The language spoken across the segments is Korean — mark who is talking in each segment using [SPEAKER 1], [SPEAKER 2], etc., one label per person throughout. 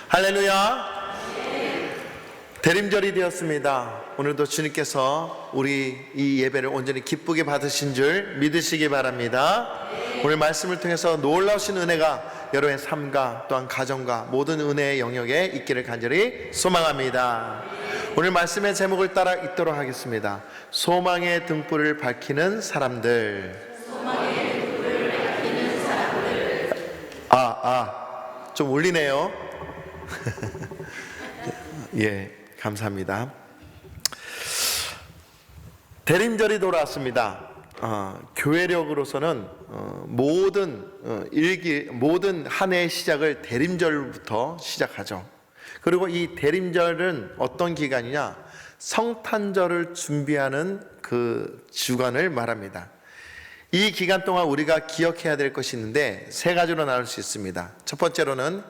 [SPEAKER 1] 할렐루야. 대림절이 되었습니다. 오늘도 주님께서 우리 이 예배를 온전히 기쁘게 받으신 줄 믿으시기 바랍니다. 오늘 말씀을 통해서 놀라우신 은혜가 여러분의 삶과 또한 가정과 모든 은혜의 영역에 있기를 간절히 소망합니다. 오늘 말씀의 제목을 따라 읽도록 하겠습니다. 소망의 등불을 밝히는 사람들. 좀 울리네요. 예, 감사합니다. 대림절이 돌아왔습니다. 교회력으로서는 모든 한 해의 시작을 대림절부터 시작하죠. 그리고 이 대림절은 어떤 기간이냐? 성탄절을 준비하는 그 주간을 말합니다. 이 기간 동안 우리가 기억해야 될 것이 있는데 세 가지로 나눌 수 있습니다. 첫 번째로는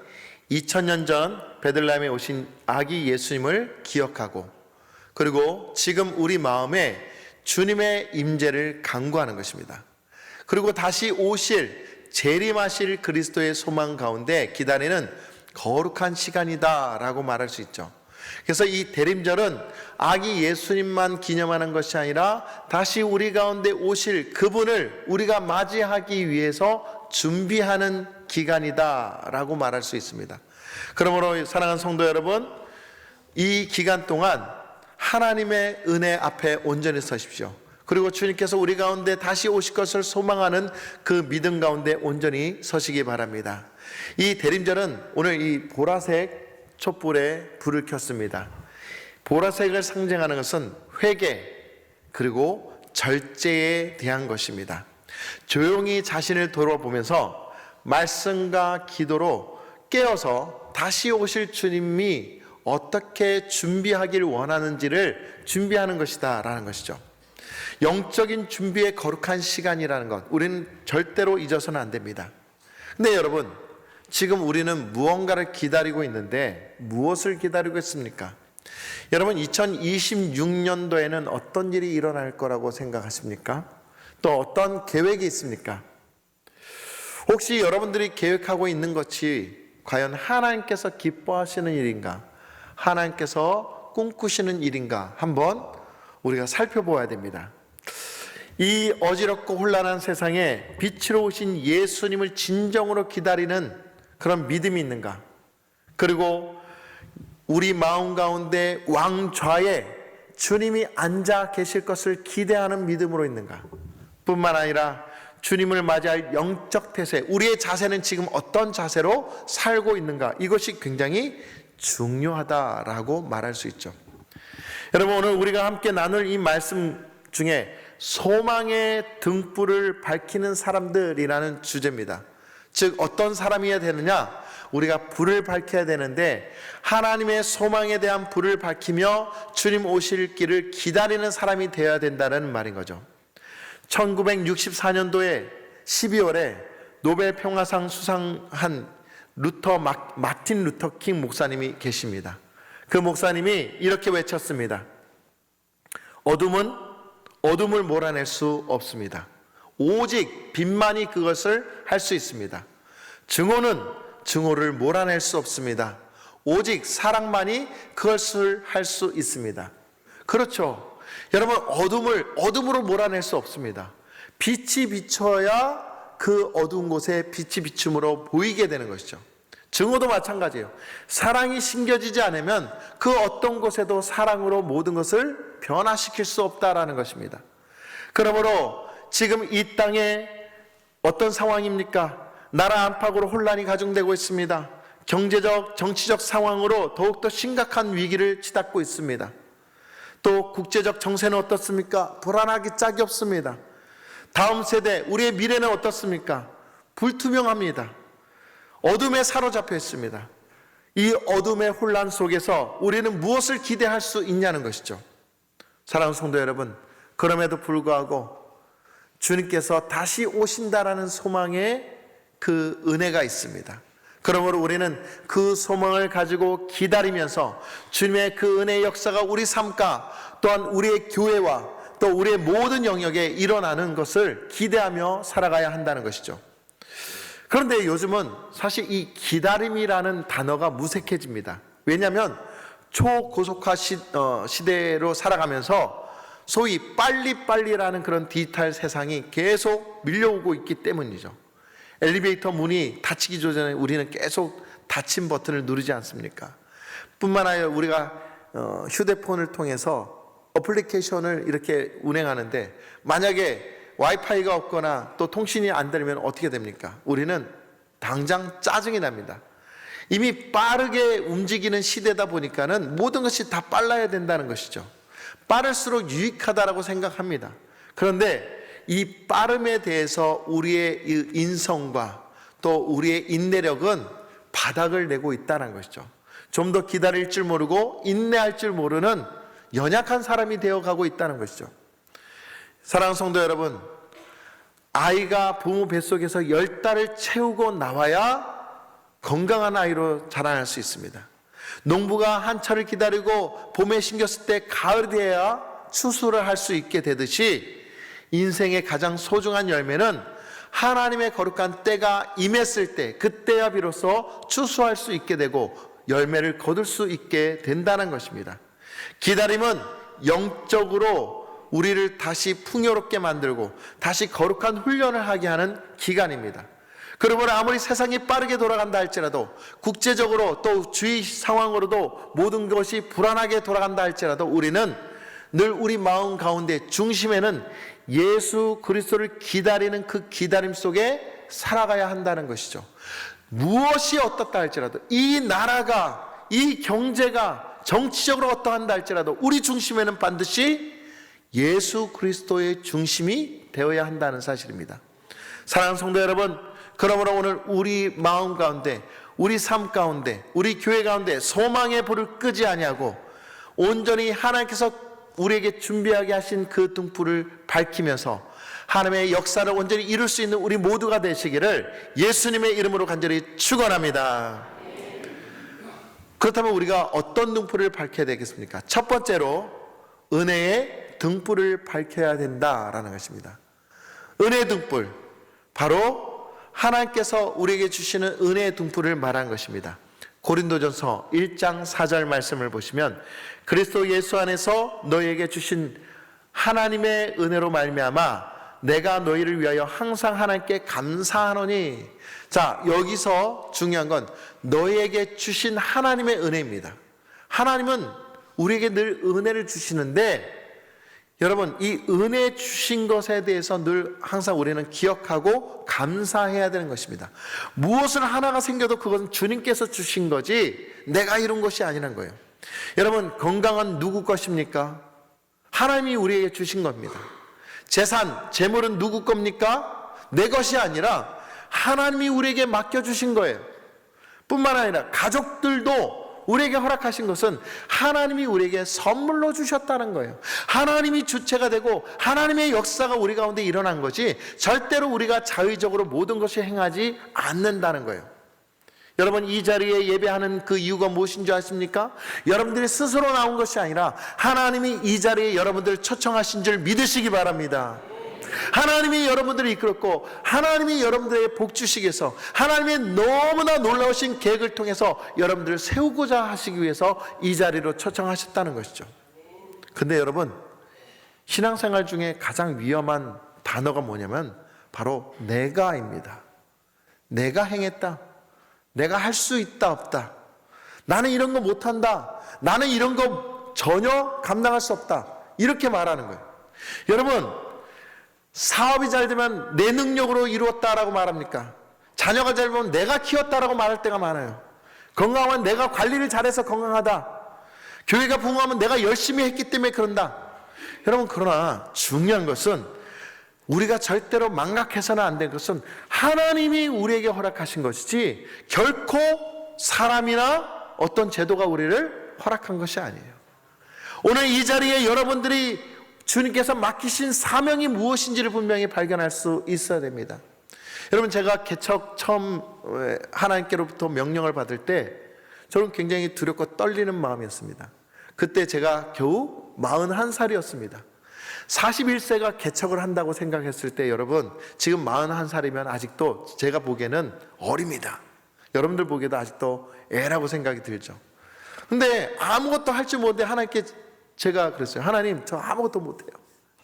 [SPEAKER 1] 2000년 전 베들레헴에 오신 아기 예수님을 기억하고, 그리고 지금 우리 마음에 주님의 임재를 간구하는 것입니다. 그리고 다시 오실 재림하실 그리스도의 소망 가운데 기다리는 거룩한 시간이다 라고 말할 수 있죠. 그래서 이 대림절은 아기 예수님만 기념하는 것이 아니라 다시 우리 가운데 오실 그분을 우리가 맞이하기 위해서 준비하는 기간이다 라고 말할 수 있습니다. 그러므로 사랑하는 성도 여러분, 이 기간 동안 하나님의 은혜 앞에 온전히 서십시오. 그리고 주님께서 우리 가운데 다시 오실 것을 소망하는 그 믿음 가운데 온전히 서시기 바랍니다. 이 대림절은 오늘 이 보라색 촛불에 불을 켰습니다. 보라색을 상징하는 것은 회개 그리고 절제에 대한 것입니다. 조용히 자신을 돌아보면서 말씀과 기도로 깨어서 다시 오실 주님이 어떻게 준비하길 원하는지를 준비하는 것이다 라는 것이죠. 영적인 준비의 거룩한 시간이라는 것, 우리는 절대로 잊어서는 안 됩니다. 근데 여러분, 지금 우리는 무언가를 기다리고 있는데 무엇을 기다리고 있습니까? 여러분, 2026년도에는 어떤 일이 일어날 거라고 생각하십니까? 또 어떤 계획이 있습니까? 혹시 여러분들이 계획하고 있는 것이 과연 하나님께서 기뻐하시는 일인가? 하나님께서 꿈꾸시는 일인가? 한번 우리가 살펴보아야 됩니다. 이 어지럽고 혼란한 세상에 빛으로 오신 예수님을 진정으로 기다리는 그런 믿음이 있는가? 그리고 우리 마음 가운데 왕좌에 주님이 앉아 계실 것을 기대하는 믿음으로 있는가? 뿐만 아니라 주님을 맞이할 영적 태세, 우리의 자세는 지금 어떤 자세로 살고 있는가? 이것이 굉장히 중요하다라고 말할 수 있죠. 여러분, 오늘 우리가 함께 나눌 이 말씀 중에 소망의 등불을 밝히는 사람들이라는 주제입니다. 즉, 어떤 사람이어야 되느냐? 우리가 불을 밝혀야 되는데 하나님의 소망에 대한 불을 밝히며 주님 오실 길을 기다리는 사람이 되어야 된다는 말인 거죠. 1964년도에 12월에 노벨 평화상 수상한 마틴 루터 킹 목사님이 계십니다. 그 목사님이 이렇게 외쳤습니다. 어둠은 어둠을 몰아낼 수 없습니다. 오직 빛만이 그것을 할 수 있습니다. 증오는 증오를 몰아낼 수 없습니다. 오직 사랑만이 그것을 할 수 있습니다. 그렇죠. 여러분, 어둠으로 몰아낼 수 없습니다. 빛이 비춰야 그 어두운 곳에 빛이 비춤으로 보이게 되는 것이죠. 증오도 마찬가지예요. 사랑이 심겨지지 않으면 그 어떤 곳에도 사랑으로 모든 것을 변화시킬 수 없다라는 것입니다. 그러므로 지금 이 땅에 어떤 상황입니까? 나라 안팎으로 혼란이 가중되고 있습니다. 경제적, 정치적 상황으로 더욱더 심각한 위기를 치닫고 있습니다. 또 국제적 정세는 어떻습니까? 불안하기 짝이 없습니다. 다음 세대, 우리의 미래는 어떻습니까? 불투명합니다. 어둠에 사로잡혀 있습니다. 이 어둠의 혼란 속에서 우리는 무엇을 기대할 수 있냐는 것이죠. 사랑하는 성도 여러분, 그럼에도 불구하고 주님께서 다시 오신다라는 소망에 그 은혜가 있습니다. 그러므로 우리는 그 소망을 가지고 기다리면서 주님의 그 은혜의 역사가 우리 삶과 또한 우리의 교회와 또 우리의 모든 영역에 일어나는 것을 기대하며 살아가야 한다는 것이죠. 그런데 요즘은 사실 이 기다림이라는 단어가 무색해집니다. 왜냐하면 초고속화 시대로 살아가면서 소위 빨리빨리라는 그런 디지털 세상이 계속 밀려오고 있기 때문이죠. 엘리베이터 문이 닫히기 전에 우리는 계속 닫힌 버튼을 누르지 않습니까? 뿐만 아니라 우리가 휴대폰을 통해서 어플리케이션을 이렇게 운행하는데 만약에 와이파이가 없거나 또 통신이 안 되면 어떻게 됩니까? 우리는 당장 짜증이 납니다. 이미 빠르게 움직이는 시대다 보니까는 모든 것이 다 빨라야 된다는 것이죠. 빠를수록 유익하다라고 생각합니다. 그런데 이 빠름에 대해서 우리의 인성과 또 우리의 인내력은 바닥을 내고 있다는 것이죠. 좀 더 기다릴 줄 모르고 인내할 줄 모르는 연약한 사람이 되어가고 있다는 것이죠. 사랑하는 성도 여러분, 아이가 부모 뱃속에서 10달을 채우고 나와야 건강한 아이로 자라날 수 있습니다. 농부가 한철을 기다리고 봄에 심겼을 때 가을이 돼야 추수를 할 수 있게 되듯이 인생의 가장 소중한 열매는 하나님의 거룩한 때가 임했을 때, 그때야 비로소 추수할 수 있게 되고 열매를 거둘 수 있게 된다는 것입니다. 기다림은 영적으로 우리를 다시 풍요롭게 만들고 다시 거룩한 훈련을 하게 하는 기간입니다. 그러므로 아무리 세상이 빠르게 돌아간다 할지라도, 국제적으로 또 주위 상황으로도 모든 것이 불안하게 돌아간다 할지라도 우리는 늘 우리 마음 가운데 중심에는 예수 그리스도를 기다리는 그 기다림 속에 살아가야 한다는 것이죠. 무엇이 어떻다 할지라도, 이 나라가, 이 경제가 정치적으로 어떠한다 할지라도 우리 중심에는 반드시 예수 그리스도의 중심이 되어야 한다는 사실입니다. 사랑하는 성도 여러분, 그러므로 오늘 우리 마음 가운데, 우리 삶 가운데, 우리 교회 가운데 소망의 불을 끄지 아니하고 온전히 하나님께서 우리에게 준비하게 하신 그 등불을 밝히면서 하나님의 역사를 온전히 이룰 수 있는 우리 모두가 되시기를 예수님의 이름으로 간절히 축원합니다. 그렇다면 우리가 어떤 등불을 밝혀야 되겠습니까? 첫 번째로 은혜의 등불을 밝혀야 된다라는 것입니다. 은혜의 등불, 바로 하나님께서 우리에게 주시는 은혜의 등불을 말한 것입니다. 고린도전서 1장 4절 말씀을 보시면 그리스도 예수 안에서 너희에게 주신 하나님의 은혜로 말미암아 내가 너희를 위하여 항상 하나님께 감사하노니. 자, 여기서 중요한 건 너희에게 주신 하나님의 은혜입니다. 하나님은 우리에게 늘 은혜를 주시는데, 여러분, 이 은혜 주신 것에 대해서 늘 항상 우리는 기억하고 감사해야 되는 것입니다. 무엇을 하나가 생겨도 그것은 주님께서 주신 거지 내가 이룬 것이 아니란 거예요. 여러분, 건강은 누구 것입니까? 하나님이 우리에게 주신 겁니다. 재산, 재물은 누구 겁니까? 내 것이 아니라 하나님이 우리에게 맡겨주신 거예요. 뿐만 아니라 가족들도 우리에게 허락하신 것은 하나님이 우리에게 선물로 주셨다는 거예요. 하나님이 주체가 되고 하나님의 역사가 우리 가운데 일어난 거지 절대로 우리가 자의적으로 모든 것을 행하지 않는다는 거예요. 여러분, 이 자리에 예배하는 그 이유가 무엇인 줄 아십니까? 여러분들이 스스로 나온 것이 아니라 하나님이 이 자리에 여러분들을 초청하신 줄 믿으시기 바랍니다. 하나님이 여러분들을 이끌었고 하나님이 여러분들에게 복 주시기 위해서, 하나님의 너무나 놀라우신 계획을 통해서 여러분들을 세우고자 하시기 위해서 이 자리로 초청하셨다는 것이죠. 근데 여러분, 신앙생활 중에 가장 위험한 단어가 뭐냐면 바로 내가입니다. 내가 행했다, 내가 할 수 있다 없다, 나는 이런 거 못한다, 나는 이런 거 전혀 감당할 수 없다, 이렇게 말하는 거예요. 여러분, 사업이 잘 되면 내 능력으로 이루었다라고 말합니까? 자녀가 잘 되면 내가 키웠다라고 말할 때가 많아요. 건강하면 내가 관리를 잘해서 건강하다, 교회가 부흥하면 내가 열심히 했기 때문에 그런다. 여러분, 그러나 중요한 것은 우리가 절대로 망각해서는 안 될 것은 하나님이 우리에게 허락하신 것이지 결코 사람이나 어떤 제도가 우리를 허락한 것이 아니에요. 오늘 이 자리에 여러분들이 주님께서 맡기신 사명이 무엇인지를 분명히 발견할 수 있어야 됩니다. 여러분, 제가 개척 처음 하나님께로부터 명령을 받을 때 저는 굉장히 두렵고 떨리는 마음이었습니다. 그때 제가 겨우 41살이었습니다. 41세가 개척을 한다고 생각했을 때 여러분, 지금 41살이면 아직도 제가 보기에는 어립니다. 여러분들 보기에도 아직도 애라고 생각이 들죠. 근데 아무것도 할 줄 모르는데 하나님께 제가 그랬어요. 하나님, 저 아무것도 못해요.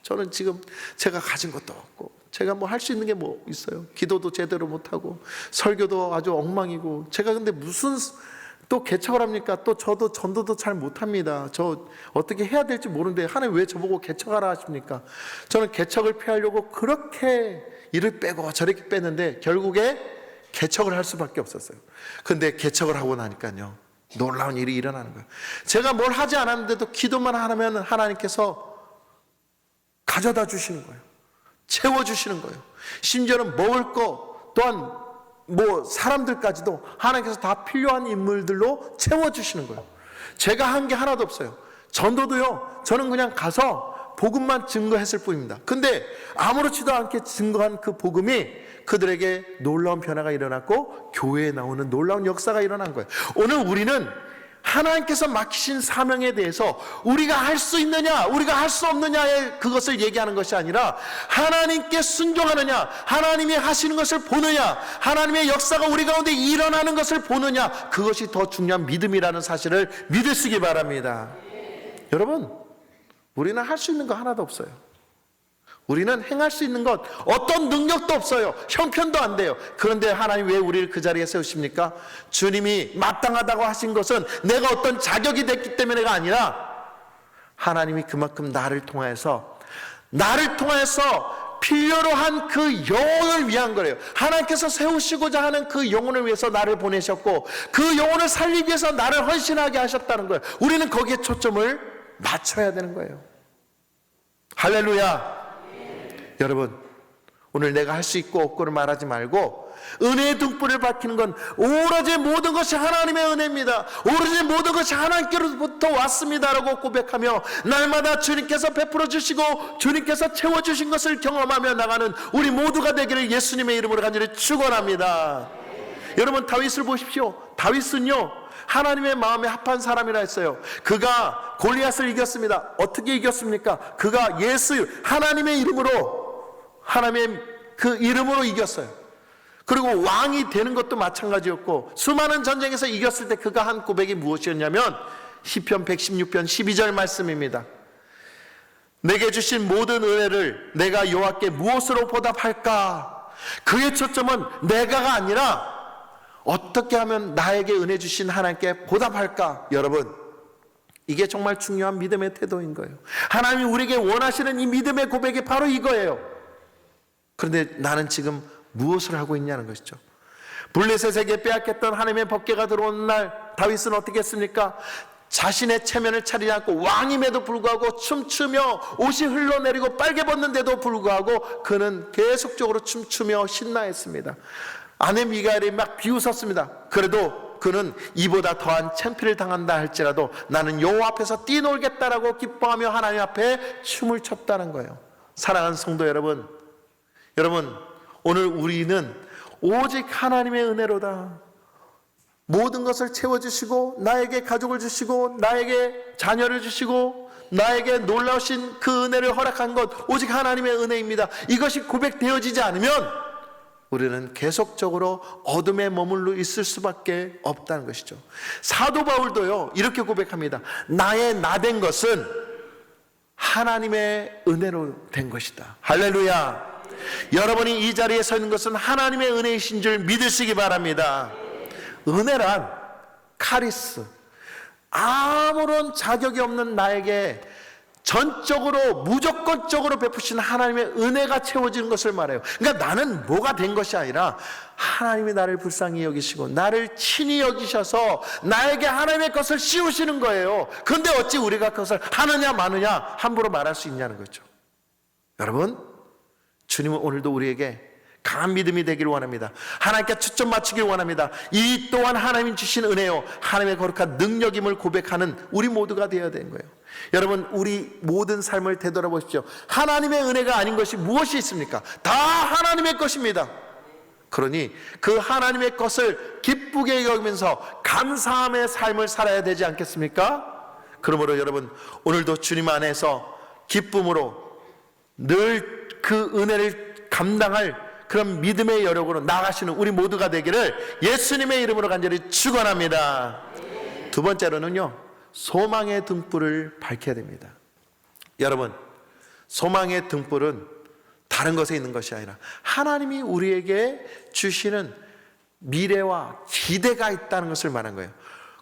[SPEAKER 1] 저는 지금 제가 가진 것도 없고, 제가 뭐 할 수 있는 게 뭐 있어요? 기도도 제대로 못하고, 설교도 아주 엉망이고, 제가 근데 무슨 또 개척을 합니까? 또 저도 전도도 잘 못합니다. 저 어떻게 해야 될지 모르는데 하나님 왜 저보고 개척하라 하십니까? 저는 개척을 피하려고 그렇게 이를 빼고 저렇게 빼는데 결국에 개척을 할 수밖에 없었어요. 근데 개척을 하고 나니까요, 놀라운 일이 일어나는 거예요. 제가 뭘 하지 않았는데도 기도만 하면 하나님께서 가져다 주시는 거예요. 채워주시는 거예요. 심지어는 먹을 거 또한 뭐 사람들까지도 하나님께서 다 필요한 인물들로 채워주시는 거예요. 제가 한 게 하나도 없어요. 전도도요, 저는 그냥 가서 복음만 증거했을 뿐입니다. 근데 아무렇지도 않게 증거한 그 복음이 그들에게 놀라운 변화가 일어났고 교회에 나오는 놀라운 역사가 일어난 거예요. 오늘 우리는 하나님께서 맡기신 사명에 대해서 우리가 할 수 있느냐 우리가 할 수 없느냐의 그것을 얘기하는 것이 아니라, 하나님께 순종하느냐, 하나님이 하시는 것을 보느냐, 하나님의 역사가 우리 가운데 일어나는 것을 보느냐, 그것이 더 중요한 믿음이라는 사실을 믿으시기 바랍니다. 여러분, 우리는 할 수 있는 거 하나도 없어요. 우리는 행할 수 있는 것 어떤 능력도 없어요. 형편도 안 돼요. 그런데 하나님 왜 우리를 그 자리에 세우십니까? 주님이 마땅하다고 하신 것은 내가 어떤 자격이 됐기 때문에가 아니라, 하나님이 그만큼 나를 통해서 필요로 한 그 영혼을 위한 거예요. 하나님께서 세우시고자 하는 그 영혼을 위해서 나를 보내셨고, 그 영혼을 살리기 위해서 나를 헌신하게 하셨다는 거예요. 우리는 거기에 초점을 맞춰야 되는 거예요. 할렐루야. 여러분, 오늘 내가 할 수 있고 없고를 말하지 말고, 은혜의 등불을 밝히는 건 오로지 모든 것이 하나님의 은혜입니다. 오로지 모든 것이 하나님께로부터 왔습니다라고 고백하며, 날마다 주님께서 베풀어 주시고 주님께서 채워주신 것을 경험하며 나가는 우리 모두가 되기를 예수님의 이름으로 간절히 축원합니다. 여러분, 다윗을 보십시오. 다윗은요, 하나님의 마음에 합한 사람이라 했어요. 그가 골리앗을 이겼습니다. 어떻게 이겼습니까? 그가 하나님의 이름으로, 하나님의 그 이름으로 이겼어요. 그리고 왕이 되는 것도 마찬가지였고, 수많은 전쟁에서 이겼을 때 그가 한 고백이 무엇이었냐면 시편 116편 12절 말씀입니다. 내게 주신 모든 은혜를 내가 여호와께 무엇으로 보답할까? 그의 초점은 내가가 아니라 어떻게 하면 나에게 은혜 주신 하나님께 보답할까? 여러분, 이게 정말 중요한 믿음의 태도인 거예요. 하나님이 우리에게 원하시는 이 믿음의 고백이 바로 이거예요. 그런데 나는 지금 무엇을 하고 있냐는 것이죠. 블레셋에게 빼앗겼던 하나님의 법궤가 들어온 날 다윗은 어떻게 했습니까? 자신의 체면을 차리지 않고, 왕임에도 불구하고 춤추며 옷이 흘러내리고 빨개 벗는데도 불구하고 그는 계속적으로 춤추며 신나했습니다. 아내 미갈이 막 비웃었습니다. 그래도 그는 이보다 더한 창피를 당한다 할지라도 나는 여호와 앞에서 뛰놀겠다라고 기뻐하며 하나님 앞에 춤을 췄다는 거예요. 사랑하는 성도 여러분, 오늘 우리는 오직 하나님의 은혜로다. 모든 것을 채워주시고, 나에게 가족을 주시고, 나에게 자녀를 주시고, 나에게 놀라우신 그 은혜를 허락한 것 오직 하나님의 은혜입니다. 이것이 고백되어지지 않으면 우리는 계속적으로 어둠에 머물러 있을 수밖에 없다는 것이죠. 사도 바울도요, 이렇게 고백합니다. 나의 나된 것은 하나님의 은혜로 된 것이다. 할렐루야. 여러분이 이 자리에 서 있는 것은 하나님의 은혜이신 줄 믿으시기 바랍니다. 은혜란 카리스, 아무런 자격이 없는 나에게 전적으로 무조건적으로 베푸신 하나님의 은혜가 채워지는 것을 말해요. 그러니까 나는 뭐가 된 것이 아니라 하나님이 나를 불쌍히 여기시고 나를 친히 여기셔서 나에게 하나님의 것을 씌우시는 거예요. 그런데 어찌 우리가 그것을 하느냐 마느냐 함부로 말할 수 있냐는 거죠. 여러분, 주님은 오늘도 우리에게 강한 믿음이 되기를 원합니다. 하나님께 초점 맞추기를 원합니다. 이 또한 하나님이 주신 은혜요, 하나님의 거룩한 능력임을 고백하는 우리 모두가 되어야 되는 거예요. 여러분, 우리 모든 삶을 되돌아보십시오. 하나님의 은혜가 아닌 것이 무엇이 있습니까? 다 하나님의 것입니다. 그러니 그 하나님의 것을 기쁘게 여기면서 감사함의 삶을 살아야 되지 않겠습니까? 그러므로 여러분, 오늘도 주님 안에서 기쁨으로 늘 그 은혜를 감당할 그런 믿음의 여력으로 나아가시는 우리 모두가 되기를 예수님의 이름으로 간절히 축원합니다. 두 번째로는요, 소망의 등불을 밝혀야 됩니다. 여러분, 소망의 등불은 다른 것에 있는 것이 아니라 하나님이 우리에게 주시는 미래와 기대가 있다는 것을 말한 거예요.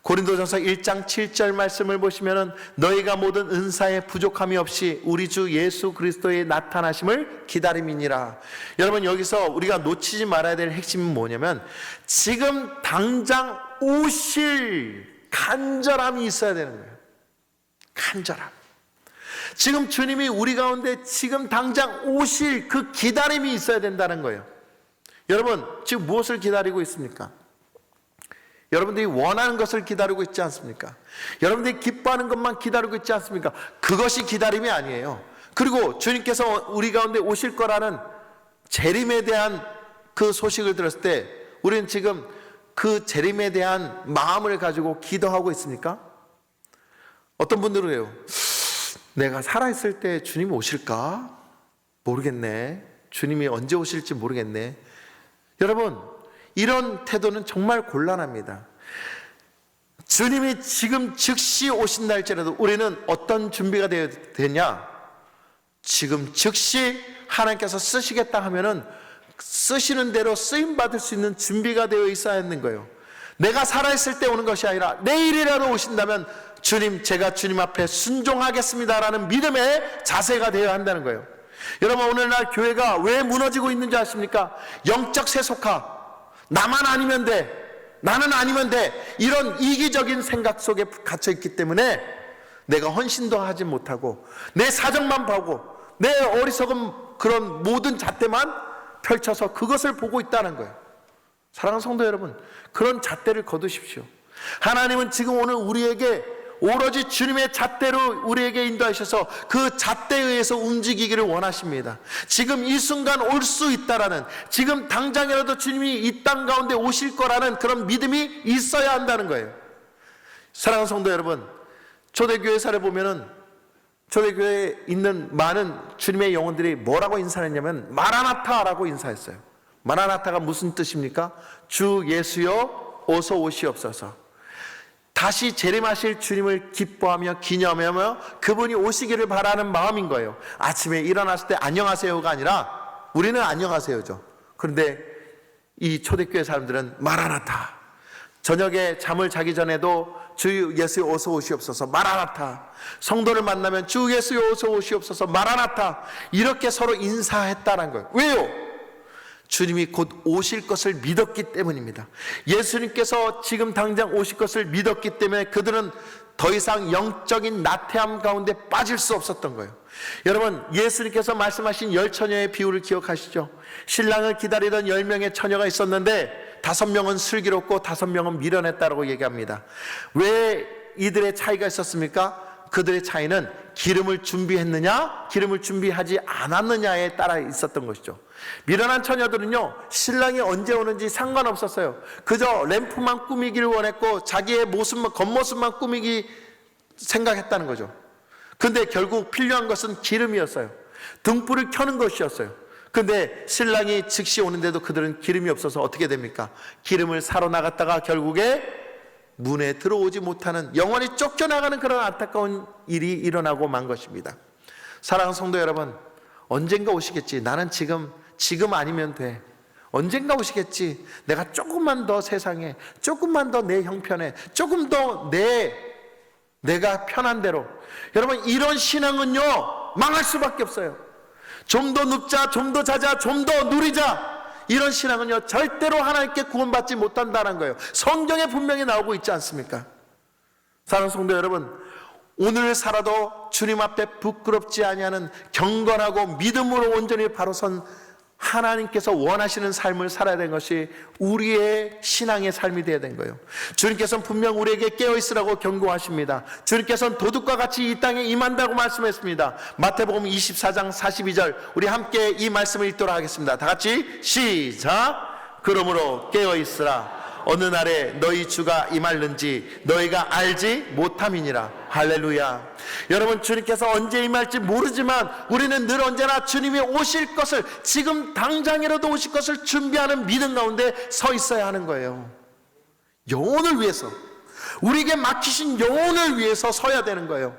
[SPEAKER 1] 고린도전서 1장 7절 말씀을 보시면은 너희가 모든 은사에 부족함이 없이 우리 주 예수 그리스도의 나타나심을 기다림이니라. 여러분, 여기서 우리가 놓치지 말아야 될 핵심은 뭐냐면 지금 당장 오실 간절함이 있어야 되는 거예요. 간절함. 지금 주님이 우리 가운데 지금 당장 오실 그 기다림이 있어야 된다는 거예요. 여러분, 지금 무엇을 기다리고 있습니까? 여러분들이 원하는 것을 기다리고 있지 않습니까? 여러분들이 기뻐하는 것만 기다리고 있지 않습니까? 그것이 기다림이 아니에요. 그리고 주님께서 우리 가운데 오실 거라는 재림에 대한 그 소식을 들었을 때 우리는 지금 그 재림에 대한 마음을 가지고 기도하고 있습니까? 어떤 분들은 그래요. 내가 살아있을 때 주님이 오실까? 모르겠네. 주님이 언제 오실지 모르겠네. 여러분, 이런 태도는 정말 곤란합니다. 주님이 지금 즉시 오신다 할지라도 우리는 어떤 준비가 되냐? 지금 즉시 하나님께서 쓰시겠다 하면은 쓰시는 대로 쓰임받을 수 있는 준비가 되어 있어야 하는 거예요. 내가 살아있을 때 오는 것이 아니라 내일이라도 오신다면 주님, 제가 주님 앞에 순종하겠습니다라는 믿음의 자세가 되어야 한다는 거예요. 여러분, 오늘날 교회가 왜 무너지고 있는지 아십니까? 영적 세속화, 나만 아니면 돼, 나는 아니면 돼, 이런 이기적인 생각 속에 갇혀 있기 때문에 내가 헌신도 하지 못하고 내 사정만 보고 내 어리석은 그런 모든 잣대만 펼쳐서 그것을 보고 있다는 거예요. 사랑하는 성도 여러분, 그런 잣대를 거두십시오. 하나님은 지금 오늘 우리에게 오로지 주님의 잣대로 우리에게 인도하셔서 그 잣대에 의해서 움직이기를 원하십니다. 지금 이 순간 올 수 있다라는, 지금 당장이라도 주님이 이 땅 가운데 오실 거라는 그런 믿음이 있어야 한다는 거예요. 사랑하는 성도 여러분, 초대교회사를 보면은 초대교회에 있는 많은 주님의 영혼들이 뭐라고 인사했냐면 마라나타라고 인사했어요. 마라나타가 무슨 뜻입니까? 주 예수여 어서 오시옵소서. 다시 재림하실 주님을 기뻐하며 기념하며 그분이 오시기를 바라는 마음인 거예요. 아침에 일어났을 때 안녕하세요가 아니라 우리는 안녕하세요죠. 그런데 이 초대교회 사람들은 마라나타. 저녁에 잠을 자기 전에도 주 예수 어서 오시옵소서 마라나타. 성도를 만나면 주 예수 어서 오시옵소서 마라나타. 이렇게 서로 인사했다는 거예요. 왜요? 주님이 곧 오실 것을 믿었기 때문입니다. 예수님께서 지금 당장 오실 것을 믿었기 때문에 그들은 더 이상 영적인 나태함 가운데 빠질 수 없었던 거예요. 여러분, 예수님께서 말씀하신 10처녀의 비유를 기억하시죠? 신랑을 기다리던 10명의 처녀가 있었는데 5명은 슬기롭고 5명은 미련했다고 얘기합니다. 왜 이들의 차이가 있었습니까? 그들의 차이는 기름을 준비했느냐, 기름을 준비하지 않았느냐에 따라 있었던 것이죠. 미련한 처녀들은요, 신랑이 언제 오는지 상관없었어요. 그저 램프만 꾸미기를 원했고 자기의 모습만, 겉모습만 꾸미기 생각했다는 거죠. 근데 결국 필요한 것은 기름이었어요. 등불을 켜는 것이었어요. 근데 신랑이 즉시 오는데도 그들은 기름이 없어서 어떻게 됩니까? 기름을 사러 나갔다가 결국에 문에 들어오지 못하는, 영원히 쫓겨나가는 그런 안타까운 일이 일어나고 만 것입니다. 사랑하는 성도 여러분, 언젠가 오시겠지. 나는 지금 아니면 돼. 언젠가 오시겠지. 내가 조금만 더 세상에, 조금만 더 내 형편에, 조금 더 내가 편한 대로. 여러분, 이런 신앙은요 망할 수밖에 없어요. 좀 더 눕자, 좀 더 자자, 좀 더 누리자, 이런 신앙은요 절대로 하나님께 구원받지 못한다는 거예요. 성경에 분명히 나오고 있지 않습니까? 사랑하는 성도 여러분, 오늘 살아도 주님 앞에 부끄럽지 아니하는 경건하고 믿음으로 온전히 바로 선 하나님께서 원하시는 삶을 살아야 되는 것이 우리의 신앙의 삶이 되어야 되는 거예요. 주님께서는 분명 우리에게 깨어있으라고 경고하십니다. 주님께서는 도둑과 같이 이 땅에 임한다고 말씀했습니다. 마태복음 24장 42절, 우리 함께 이 말씀을 읽도록 하겠습니다. 다 같이 시작. 그러므로 깨어있으라. 어느 날에 너희 주가 임할는지 너희가 알지 못함이니라. 할렐루야. 여러분, 주님께서 언제 임할지 모르지만 우리는 늘 언제나 주님이 오실 것을, 지금 당장이라도 오실 것을 준비하는 믿음 가운데 서 있어야 하는 거예요. 영혼을 위해서, 우리에게 맡기신 영혼을 위해서 서야 되는 거예요.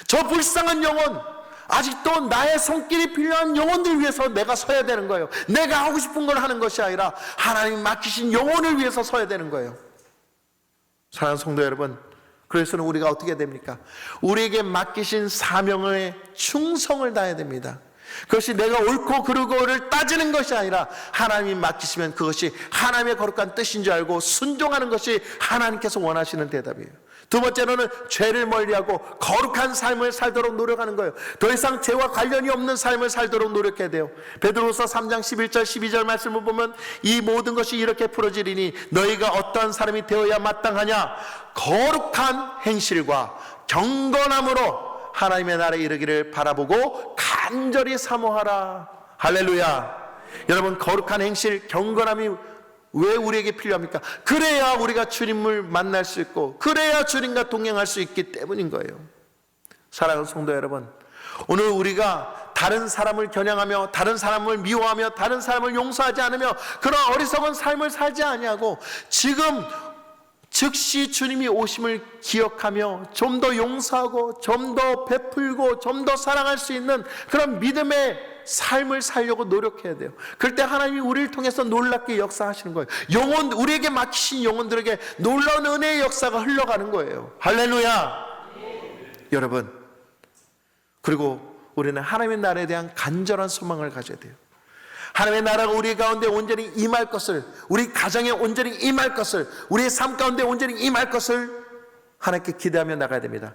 [SPEAKER 1] 저 불쌍한 영혼, 아직도 나의 손길이 필요한 영혼들 위해서 내가 서야 되는 거예요. 내가 하고 싶은 걸 하는 것이 아니라 하나님 맡기신 영혼을 위해서 서야 되는 거예요. 사랑하는 성도 여러분, 그래서는 우리가 어떻게 됩니까? 우리에게 맡기신 사명에 충성을 다해야 됩니다. 그것이 내가 옳고 그르고를 따지는 것이 아니라 하나님이 맡기시면 그것이 하나님의 거룩한 뜻인 줄 알고 순종하는 것이 하나님께서 원하시는 대답이에요. 두 번째로는 죄를 멀리하고 거룩한 삶을 살도록 노력하는 거예요. 더 이상 죄와 관련이 없는 삶을 살도록 노력해야 돼요. 베드로후서 3장 11절 12절 말씀을 보면 이 모든 것이 이렇게 풀어지리니 너희가 어떠한 사람이 되어야 마땅하냐? 거룩한 행실과 경건함으로 하나님의 나라에 이르기를 바라보고 간절히 사모하라. 할렐루야. 여러분, 거룩한 행실, 경건함이 왜 우리에게 필요합니까? 그래야 우리가 주님을 만날 수 있고, 그래야 주님과 동행할 수 있기 때문인 거예요. 사랑하는 성도 여러분, 오늘 우리가 다른 사람을 겨냥하며 다른 사람을 미워하며 다른 사람을 용서하지 않으며 그런 어리석은 삶을 살지 아니하고 지금 즉시 주님이 오심을 기억하며 좀 더 용서하고 좀 더 베풀고 좀 더 사랑할 수 있는 그런 믿음의 삶을 살려고 노력해야 돼요. 그럴 때 하나님이 우리를 통해서 놀랍게 역사하시는 거예요. 영혼, 우리에게 맡기신 영혼들에게 놀라운 은혜의 역사가 흘러가는 거예요. 할렐루야. 여러분, 그리고 우리는 하나님의 나라에 대한 간절한 소망을 가져야 돼요. 하나님의 나라가 우리 가운데 온전히 임할 것을, 우리 가정에 온전히 임할 것을, 우리의 삶 가운데 온전히 임할 것을 하나님께 기대하며 나가야 됩니다.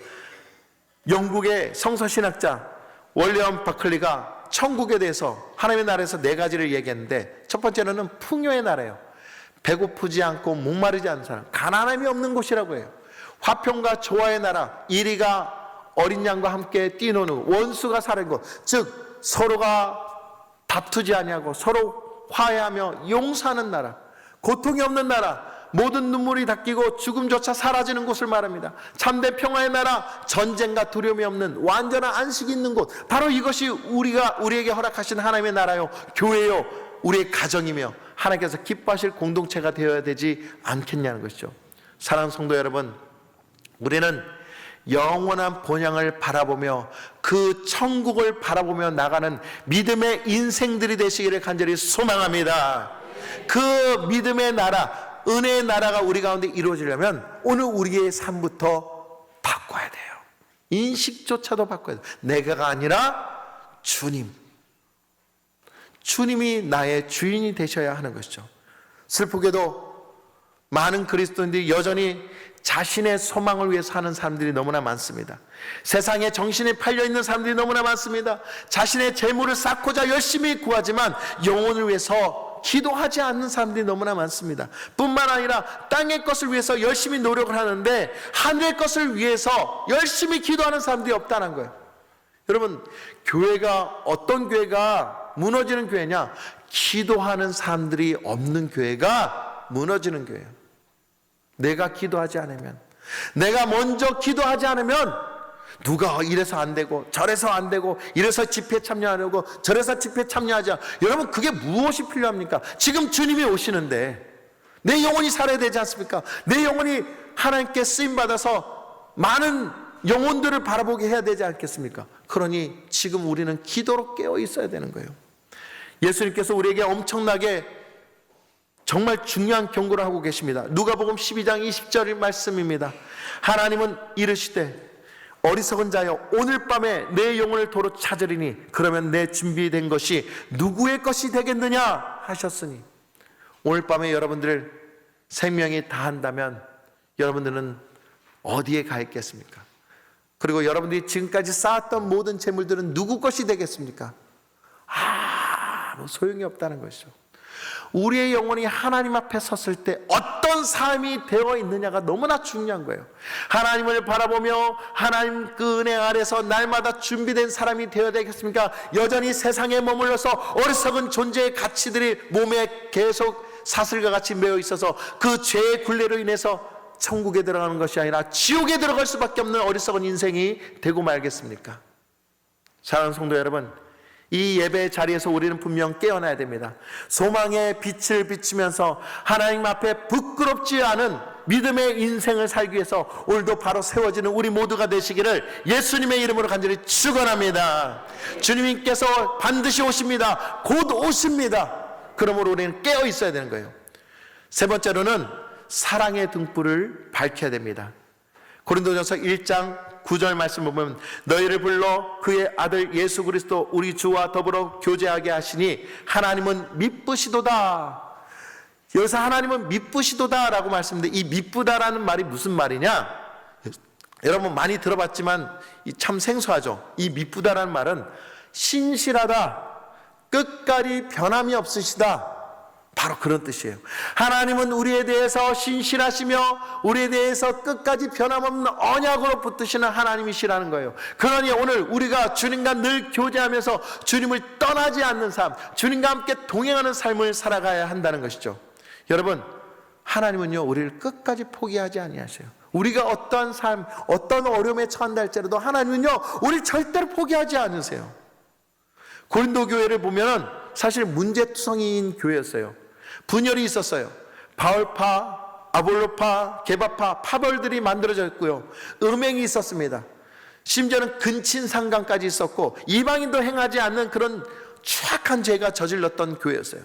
[SPEAKER 1] 영국의 성서신학자 월리엄 버클리가 천국에 대해서, 하나님의 나라에서 네 가지를 얘기했는데, 첫 번째는 풍요의 나라예요. 배고프지 않고 목마르지 않은 사람, 가난함이 없는 곳이라고 해요. 화평과 조화의 나라, 이리가 어린 양과 함께 뛰노는 원수가 사는 곳, 즉 서로가 다투지 아니하고 서로 화해하며 용서하는 나라, 고통이 없는 나라, 모든 눈물이 닦이고 죽음조차 사라지는 곳을 말합니다. 참된 평화의 나라, 전쟁과 두려움이 없는 완전한 안식이 있는 곳, 바로 이것이 우리에게 허락하신 하나님의 나라요, 교회요, 우리의 가정이며 하나님께서 기뻐하실 공동체가 되어야 되지 않겠냐는 것이죠. 사랑하는 성도 여러분, 우리는 영원한 본향을 바라보며 그 천국을 바라보며 나가는 믿음의 인생들이 되시기를 간절히 소망합니다. 그 믿음의 나라, 은혜의 나라가 우리 가운데 이루어지려면 오늘 우리의 삶부터 바꿔야 돼요. 인식조차도 바꿔야 돼요. 내가가 아니라 주님이 나의 주인이 되셔야 하는 것이죠. 슬프게도 많은 그리스도인들이 여전히 자신의 소망을 위해 사는 사람들이 너무나 많습니다. 세상에 정신이 팔려있는 사람들이 너무나 많습니다. 자신의 재물을 쌓고자 열심히 구하지만 영혼을 위해서 기도하지 않는 사람들이 너무나 많습니다. 뿐만 아니라 땅의 것을 위해서 열심히 노력을 하는데 하늘의 것을 위해서 열심히 기도하는 사람들이 없다는 거예요. 여러분, 교회가, 어떤 교회가 무너지는 교회냐? 기도하는 사람들이 없는 교회가 무너지는 교회예요. 내가 기도하지 않으면, 내가 먼저 기도하지 않으면 누가 이래서 안 되고 저래서 안 되고, 이래서 집회 참여하려고 저래서 집회 참여하지 않고, 여러분, 그게 무엇이 필요합니까? 지금 주님이 오시는데 내 영혼이 살아야 되지 않습니까? 내 영혼이 하나님께 쓰임받아서 많은 영혼들을 바라보게 해야 되지 않겠습니까? 그러니 지금 우리는 기도로 깨어 있어야 되는 거예요. 예수님께서 우리에게 엄청나게 정말 중요한 경고를 하고 계십니다. 누가복음 12장 20절의 말씀입니다. 하나님은 이르시되 어리석은 자여, 오늘 밤에 내 영혼을 도로 찾으리니 그러면 내 준비된 것이 누구의 것이 되겠느냐 하셨으니, 오늘 밤에 여러분들 생명이 다한다면 여러분들은 어디에 가 있겠습니까? 그리고 여러분들이 지금까지 쌓았던 모든 재물들은 누구 것이 되겠습니까? 소용이 없다는 것이죠. 우리의 영혼이 하나님 앞에 섰을 때 어떤 삶이 되어 있느냐가 너무나 중요한 거예요. 하나님을 바라보며 하나님 그 은혜 아래서 날마다 준비된 사람이 되어야 되겠습니까? 여전히 세상에 머물러서 어리석은 존재의 가치들이 몸에 계속 사슬과 같이 매어 있어서 그 죄의 굴레로 인해서 천국에 들어가는 것이 아니라 지옥에 들어갈 수밖에 없는 어리석은 인생이 되고 말겠습니까? 사랑하는 성도 여러분, 이 예배 자리에서 우리는 분명 깨어나야 됩니다. 소망의 빛을 비추면서 하나님 앞에 부끄럽지 않은 믿음의 인생을 살기 위해서 오늘도 바로 세워지는 우리 모두가 되시기를 예수님의 이름으로 간절히 축원합니다. 주님께서 반드시 오십니다. 곧 오십니다. 그러므로 우리는 깨어 있어야 되는 거예요. 세 번째로는 사랑의 등불을 밝혀야 됩니다. 고린도전서 1장 9절 말씀 보면 너희를 불러 그의 아들 예수 그리스도 우리 주와 더불어 교제하게 하시니 하나님은 미쁘시도다. 여기서 하나님은 미쁘시도다 라고 말씀인데, 이 미쁘다라는 말이 무슨 말이냐? 여러분 많이 들어봤지만 참 생소하죠. 이 미쁘다라는 말은 신실하다, 끝까지 변함이 없으시다, 바로 그런 뜻이에요. 하나님은 우리에 대해서 신실하시며 우리에 대해서 끝까지 변함없는 언약으로 붙드시는 하나님이시라는 거예요. 그러니 오늘 우리가 주님과 늘 교제하면서 주님을 떠나지 않는 삶, 주님과 함께 동행하는 삶을 살아가야 한다는 것이죠. 여러분, 하나님은요 우리를 끝까지 포기하지 아니하세요. 우리가 어떠한 삶, 어떤 어려움에 처한다 할지라도 하나님은요 우리를 절대로 포기하지 않으세요. 고린도 교회를 보면 사실 문제투성이인 교회였어요. 분열이 있었어요. 바울파, 아볼로파, 게바파, 파벌들이 만들어졌고요. 음행이 있었습니다. 심지어는 근친상간까지 있었고 이방인도 행하지 않는 그런 추악한 죄가 저질렀던 교회였어요.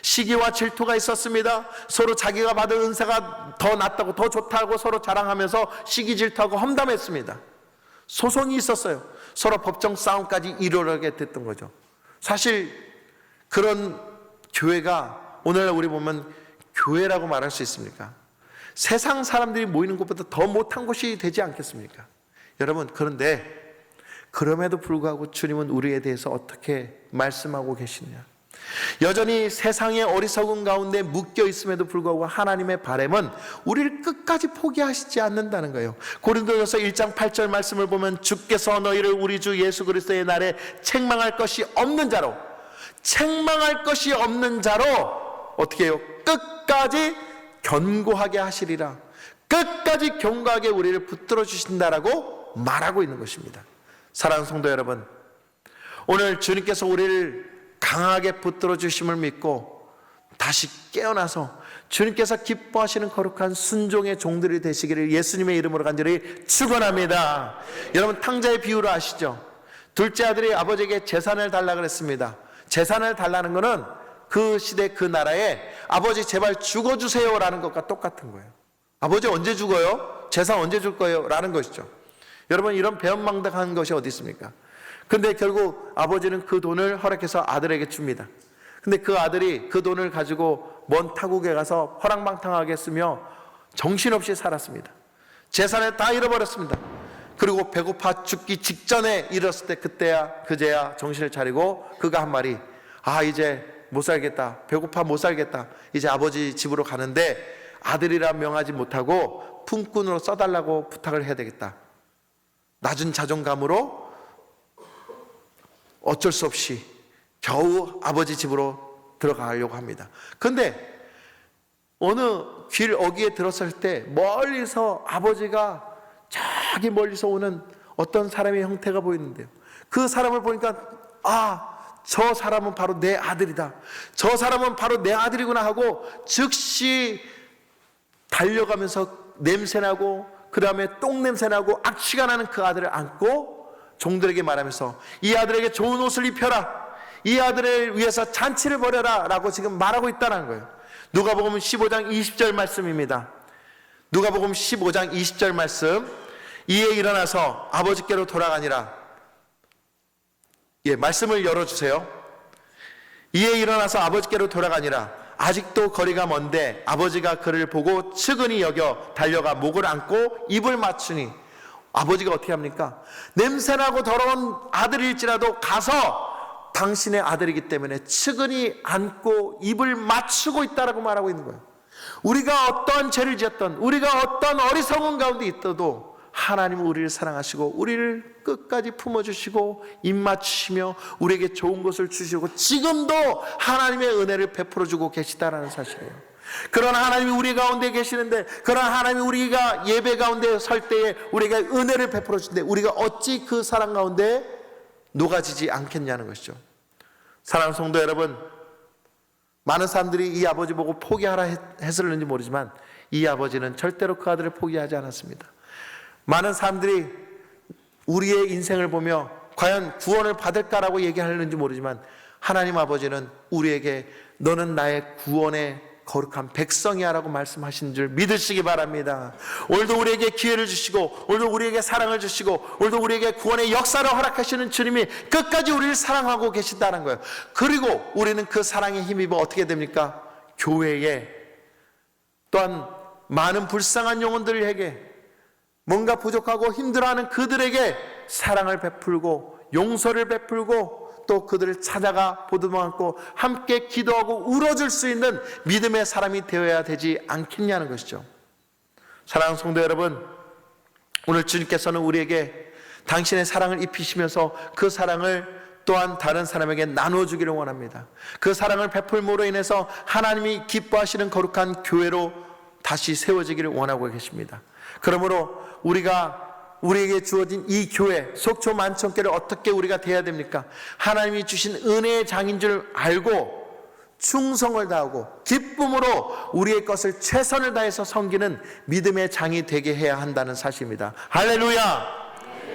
[SPEAKER 1] 시기와 질투가 있었습니다. 서로 자기가 받은 은사가 더 낫다고, 더 좋다고 서로 자랑하면서 시기 질투하고 험담했습니다. 소송이 있었어요. 서로 법정 싸움까지 이르게 됐던 거죠. 사실 그런 교회가 오늘날 우리 보면 교회라고 말할 수 있습니까? 세상 사람들이 모이는 곳보다 더 못한 곳이 되지 않겠습니까? 여러분, 그런데 그럼에도 불구하고 주님은 우리에 대해서 어떻게 말씀하고 계시느냐? 여전히 세상의 어리석은 가운데 묶여 있음에도 불구하고 하나님의 바람은 우리를 끝까지 포기하시지 않는다는 거예요. 고린도전서 1장 8절 말씀을 보면 주께서 너희를 우리 주 예수 그리스도의 날에 책망할 것이 없는 자로, 책망할 것이 없는 자로 어떻게 해요? 끝까지 견고하게 하시리라. 끝까지 견고하게 우리를 붙들어 주신다라고 말하고 있는 것입니다. 사랑하는 성도 여러분, 오늘 주님께서 우리를 강하게 붙들어 주심을 믿고 다시 깨어나서 주님께서 기뻐하시는 거룩한 순종의 종들이 되시기를 예수님의 이름으로 간절히 축원합니다. 여러분, 탕자의 비유를 아시죠? 둘째 아들이 아버지에게 재산을 달라고 그랬습니다. 재산을 달라는 것은 그 시대 그 나라에 아버지 제발 죽어주세요 라는 것과 똑같은 거예요. 아버지 언제 죽어요? 재산 언제 줄 거예요? 라는 것이죠. 여러분, 이런 배은망덕한 것이 어디 있습니까? 근데 결국 아버지는 그 돈을 허락해서 아들에게 줍니다. 근데 그 아들이 그 돈을 가지고 먼 타국에 가서 허랑방탕하게 쓰며 정신없이 살았습니다. 재산을 다 잃어버렸습니다. 그리고 배고파 죽기 직전에 이르렀을 때 그제야 정신을 차리고 그가 한 말이, 이제 못 살겠다, 배고파 못 살겠다, 이제 아버지 집으로 가는데 아들이라 명하지 못하고 품꾼으로 써달라고 부탁을 해야 되겠다. 낮은 자존감으로 어쩔 수 없이 겨우 아버지 집으로 들어가려고 합니다. 그런데 어느 길 어귀에 들었을 때 멀리서 아버지가 저기 멀리서 오는 어떤 사람의 형태가 보이는데요. 그 사람을 보니까 저 사람은 바로 내 아들이다, 저 사람은 바로 내 아들이구나 하고 즉시 달려가면서 냄새나고 그 다음에 똥냄새나고 악취가 나는 그 아들을 안고 종들에게 말하면서 이 아들에게 좋은 옷을 입혀라, 이 아들을 위해서 잔치를 벌여라 라고 지금 말하고 있다는 거예요. 누가복음 15장 20절 말씀입니다. 누가복음 15장 20절 말씀. 이에 일어나서 아버지께로 돌아가니라. 말씀을 열어주세요. 이에 일어나서 아버지께로 돌아가니라. 아직도 거리가 먼데 아버지가 그를 보고 측은히 여겨 달려가 목을 안고 입을 맞추니, 아버지가 어떻게 합니까? 냄새나고 더러운 아들일지라도 가서 당신의 아들이기 때문에 측은히 안고 입을 맞추고 있다라고 말하고 있는 거예요. 우리가 어떠한 죄를 지었던, 우리가 어떤 어리석은 가운데 있어도 하나님은 우리를 사랑하시고 우리를 끝까지 품어주시고 입맞추시며 우리에게 좋은 것을 주시고 지금도 하나님의 은혜를 베풀어주고 계시다라는 사실이에요. 그런 하나님이 우리 가운데 계시는데, 그런 하나님이 우리가 예배 가운데 설 때에 우리가 은혜를 베풀어 주는데 우리가 어찌 그 사랑 가운데 녹아지지 않겠냐는 것이죠. 사랑하는 성도 여러분, 많은 사람들이 이 아버지 보고 포기하라 했을는지 모르지만 이 아버지는 절대로 그 아들을 포기하지 않았습니다. 많은 사람들이 우리의 인생을 보며 과연 구원을 받을까라고 얘기하는지 모르지만 하나님 아버지는 우리에게 너는 나의 구원의 거룩한 백성이야 라고 말씀하신 줄 믿으시기 바랍니다. 오늘도 우리에게 기회를 주시고 오늘도 우리에게 사랑을 주시고 오늘도 우리에게 구원의 역사를 허락하시는 주님이 끝까지 우리를 사랑하고 계신다는 거예요. 그리고 우리는 그 사랑에 힘입어 어떻게 됩니까? 교회에, 또한 많은 불쌍한 영혼들에게, 뭔가 부족하고 힘들어하는 그들에게 사랑을 베풀고 용서를 베풀고 또 그들을 찾아가 보듬어 안고 함께 기도하고 울어줄 수 있는 믿음의 사람이 되어야 되지 않겠냐는 것이죠. 사랑하는 성도 여러분, 오늘 주님께서는 우리에게 당신의 사랑을 입히시면서 그 사랑을 또한 다른 사람에게 나눠주기를 원합니다. 그 사랑을 베풀므로 인해서 하나님이 기뻐하시는 거룩한 교회로 다시 세워지기를 원하고 계십니다. 그러므로 우리에게 주어진 이 교회 속초 만천교를 어떻게 우리가 돼야 됩니까? 하나님이 주신 은혜의 장인 줄 알고 충성을 다하고 기쁨으로 우리의 것을 최선을 다해서 섬기는 믿음의 장이 되게 해야 한다는 사실입니다. 할렐루야!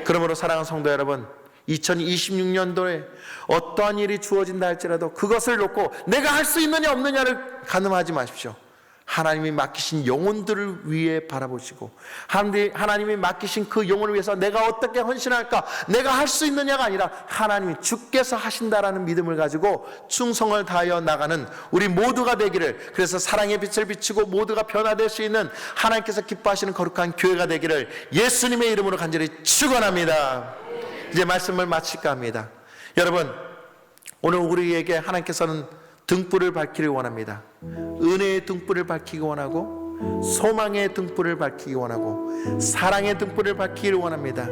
[SPEAKER 1] 그러므로 사랑하는 성도 여러분, 2026년도에 어떠한 일이 주어진다 할지라도 그것을 놓고 내가 할 수 있느냐 없느냐를 가늠하지 마십시오. 하나님이 맡기신 영혼들을 위해 바라보시고 하나님이 맡기신 그 영혼을 위해서 내가 어떻게 헌신할까, 내가 할 수 있느냐가 아니라 하나님이 주께서 하신다라는 믿음을 가지고 충성을 다하여 나가는 우리 모두가 되기를, 그래서 사랑의 빛을 비추고 모두가 변화될 수 있는 하나님께서 기뻐하시는 거룩한 교회가 되기를 예수님의 이름으로 간절히 축원합니다. 이제 말씀을 마칠까 합니다. 여러분, 오늘 우리에게 하나님께서는 등불을 밝히길 원합니다. 은혜의 등불을 밝히기 원하고 소망의 등불을 밝히기 원하고 사랑의 등불을 밝히기를 원합니다.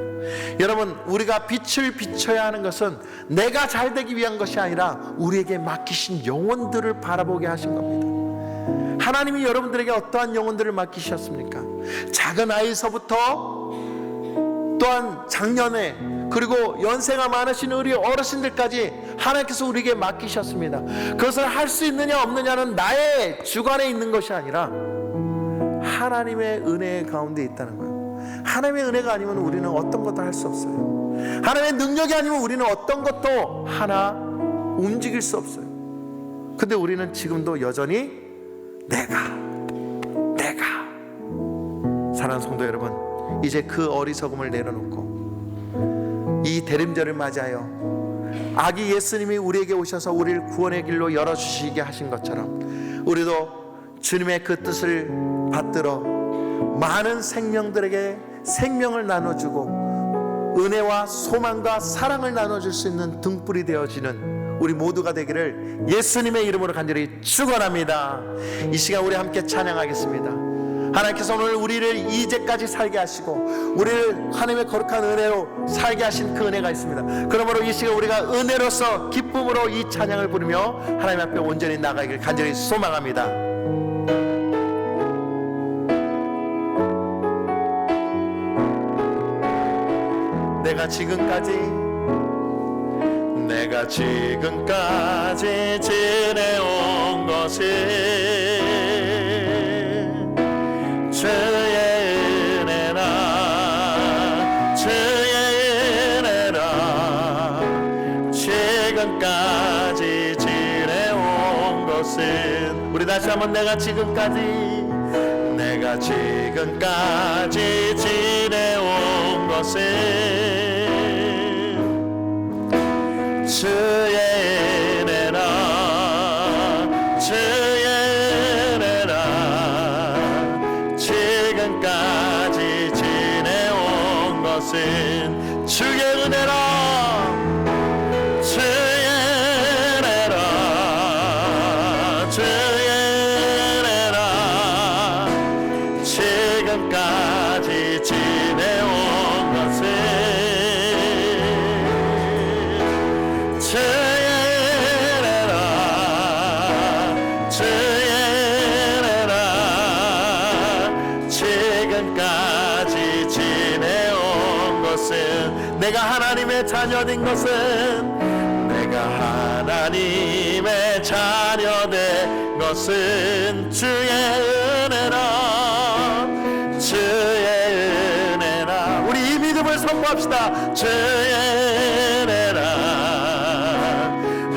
[SPEAKER 1] 여러분, 우리가 빛을 비춰야 하는 것은 내가 잘 되기 위한 것이 아니라 우리에게 맡기신 영혼들을 바라보게 하신 겁니다. 하나님이 여러분들에게 어떠한 영혼들을 맡기셨습니까? 작은 아이서부터 또한 작년에, 그리고 연세가 많으신 우리 어르신들까지 하나님께서 우리에게 맡기셨습니다. 그것을 할 수 있느냐 없느냐는 나의 주관에 있는 것이 아니라 하나님의 은혜 가운데 있다는 거예요. 하나님의 은혜가 아니면 우리는 어떤 것도 할 수 없어요. 하나님의 능력이 아니면 우리는 어떤 것도 하나 움직일 수 없어요. 근데 우리는 지금도 여전히 내가 사랑하는 성도 여러분, 이제 그 어리석음을 내려놓고 이 대림절을 맞이하여 아기 예수님이 우리에게 오셔서 우리를 구원의 길로 열어주시게 하신 것처럼 우리도 주님의 그 뜻을 받들어 많은 생명들에게 생명을 나눠주고 은혜와 소망과 사랑을 나눠줄 수 있는 등불이 되어지는 우리 모두가 되기를 예수님의 이름으로 간절히 축원합니다. 이 시간 우리 함께 찬양하겠습니다. 하나님께서 오늘 우리를 이제까지 살게 하시고 우리를 하나님의 거룩한 은혜로 살게 하신 그 은혜가 있습니다. 그러므로 이 시간 우리가 은혜로서 기쁨으로 이 찬양을 부르며 하나님 앞에 온전히 나가기를 간절히 소망합니다. 내가 지금까지 지내온 것은 주의 은혜라 지금까지 지내온 것은, 우리 다시 한번 내가 지금까지 지내온 것은 주의 은혜라 지금까지 지내온 것은 주의 은혜라 지금까지 지내온 내가 하나님의 자녀된 것은, 내가 하나님의 자녀된 것은 주의 은혜라, 주의 은혜라. 우리 이 믿음을 선포합시다. 주의 은혜라,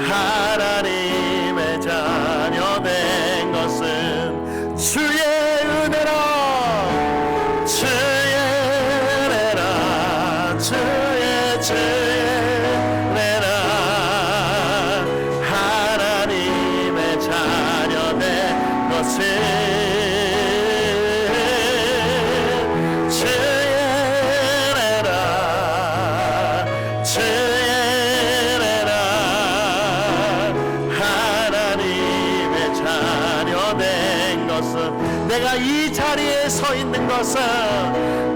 [SPEAKER 1] 하나님의 자녀된 것은 주의 은혜라, 주의 은혜라, 주의 은혜라, 하나님의 자녀된 것은 내가 이 자리에 서 있는 것은,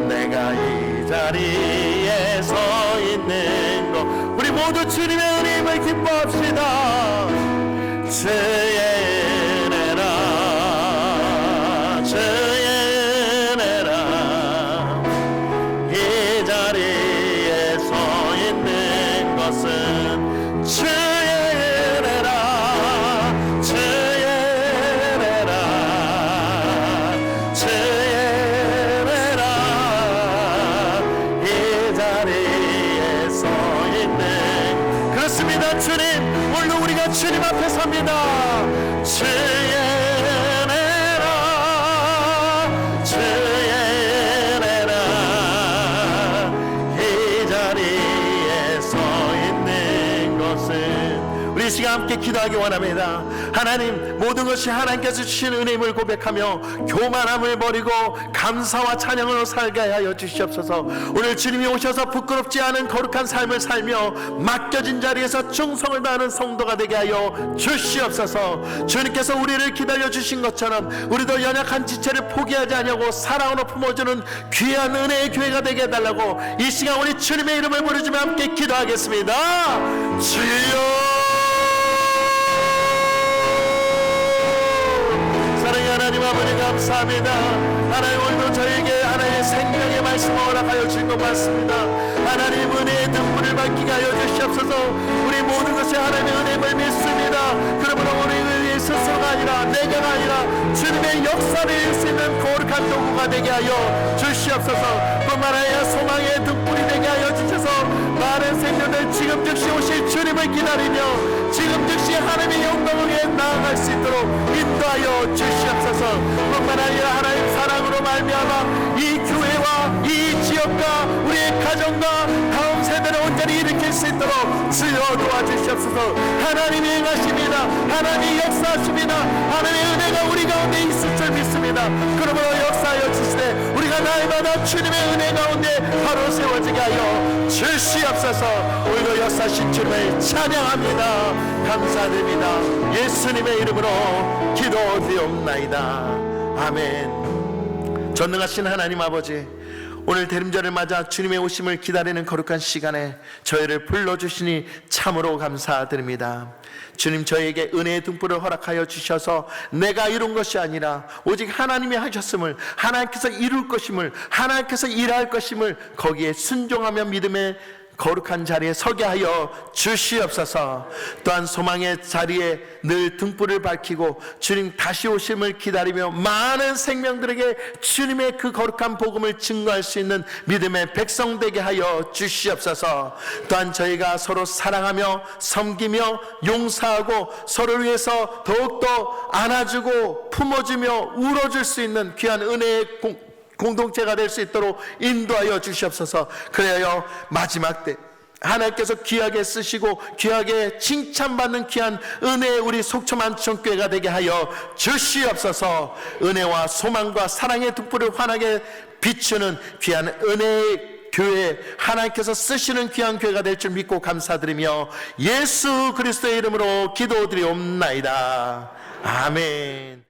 [SPEAKER 1] 내가 이 자리에 서 있는 것, 우리 모두 주님의 은혜임을 기뻐합시다. 주의 은혜라, 주의 은혜라, 이 자리에 서 있는 것은 주의 은혜라, 주의 은혜라, 주의 은혜라, 이 자리에 서 있는. 그렇습니다. 주님, 오늘 우리가 주님 앞에 섭니다. 주의 은혜라, 주의 은혜라, 이 자리에 서 있는 것은. 우리 이 시간 함께 기도하기 원합니다. 하나님, 모든 것이 하나님께서 주신 은혜임을 고백하며 교만함을 버리고 감사와 찬양으로 살게 하여 주시옵소서. 오늘 주님이 오셔서 부끄럽지 않은 거룩한 삶을 살며 맡겨진 자리에서 충성을 다하는 성도가 되게 하여 주시옵소서. 주님께서 우리를 기다려 주신 것처럼 우리도 연약한 지체를 포기하지 않냐고 사랑으로 품어주는 귀한 은혜의 교회가 되게 해달라고 이 시간 우리 주님의 이름을 부르짖으며 함께 기도하겠습니다. 주여, 하나님 아버지 감사합니다. 하나님, 오늘도 저에게 하나님의 생명의 말씀을 허락하여 주신 것 같습니다. 하나님, 은혜의 등불을 밝히게 하여 주시옵소서. 우리 모든 것이 하나님의 은혜임을 믿습니다. 그러므로 우리 스스로가 아니라 내가 아니라 주님의 역사를 이룰 수 있는 거룩한 도구가 되게 하여 주시옵소서. 뿐만 아니라 소망의 등불이 되게 하여 주셔서 많은 생명들 지금 즉시 오실 주님을 기다리며 지금 즉시 하나님의 영광을 위해 나아갈 수 있도록 인도하여 주시옵소서. 뿐만 아니라 하나님 사랑으로 말미암아 이 교회와 이 지역과 우리의 가정과 다음 세대를 온전히 일으킬 수 있도록 주여 도와주시옵소서. 하나님이 행하십니다. 하나님이 역사하십니다. 하나님의 은혜가 우리 가운데 있을 줄 믿습니다. 그러므로 역사하여 주시되 우리가 날마다 주님의 은혜 가운데 바로 세워지게 하여 주시옵소서. 오늘도 역사하신 주님을 찬양합니다. 감사드립니다. 예수님의 이름으로 기도드리옵나이다. 아멘. 전능하신 하나님 아버지, 오늘 대림절을 맞아 주님의 오심을 기다리는 거룩한 시간에 저희를 불러주시니 참으로 감사드립니다. 주님, 저에게 은혜의 등불을 허락하여 주셔서 내가 이룬 것이 아니라 오직 하나님이 하셨음을, 하나님께서 이룰 것임을, 하나님께서 일할 것임을 거기에 순종하며 믿음의 거룩한 자리에 서게 하여 주시옵소서. 또한 소망의 자리에 늘 등불을 밝히고 주님 다시 오심을 기다리며 많은 생명들에게 주님의 그 거룩한 복음을 증거할 수 있는 믿음의 백성 되게 하여 주시옵소서. 또한 저희가 서로 사랑하며 섬기며 용서하고 서로를 위해서 더욱더 안아주고 품어주며 울어줄 수 있는 귀한 은혜의 공동체가 될 수 있도록 인도하여 주시옵소서. 그래야 마지막 때 하나님께서 귀하게 쓰시고 귀하게 칭찬받는 귀한 은혜의 우리 속초만천교회가 되게 하여 주시옵소서. 은혜와 소망과 사랑의 등불을 환하게 비추는 귀한 은혜의 교회, 하나님께서 쓰시는 귀한 교회가 될 줄 믿고 감사드리며 예수 그리스도의 이름으로 기도드리옵나이다. 아멘.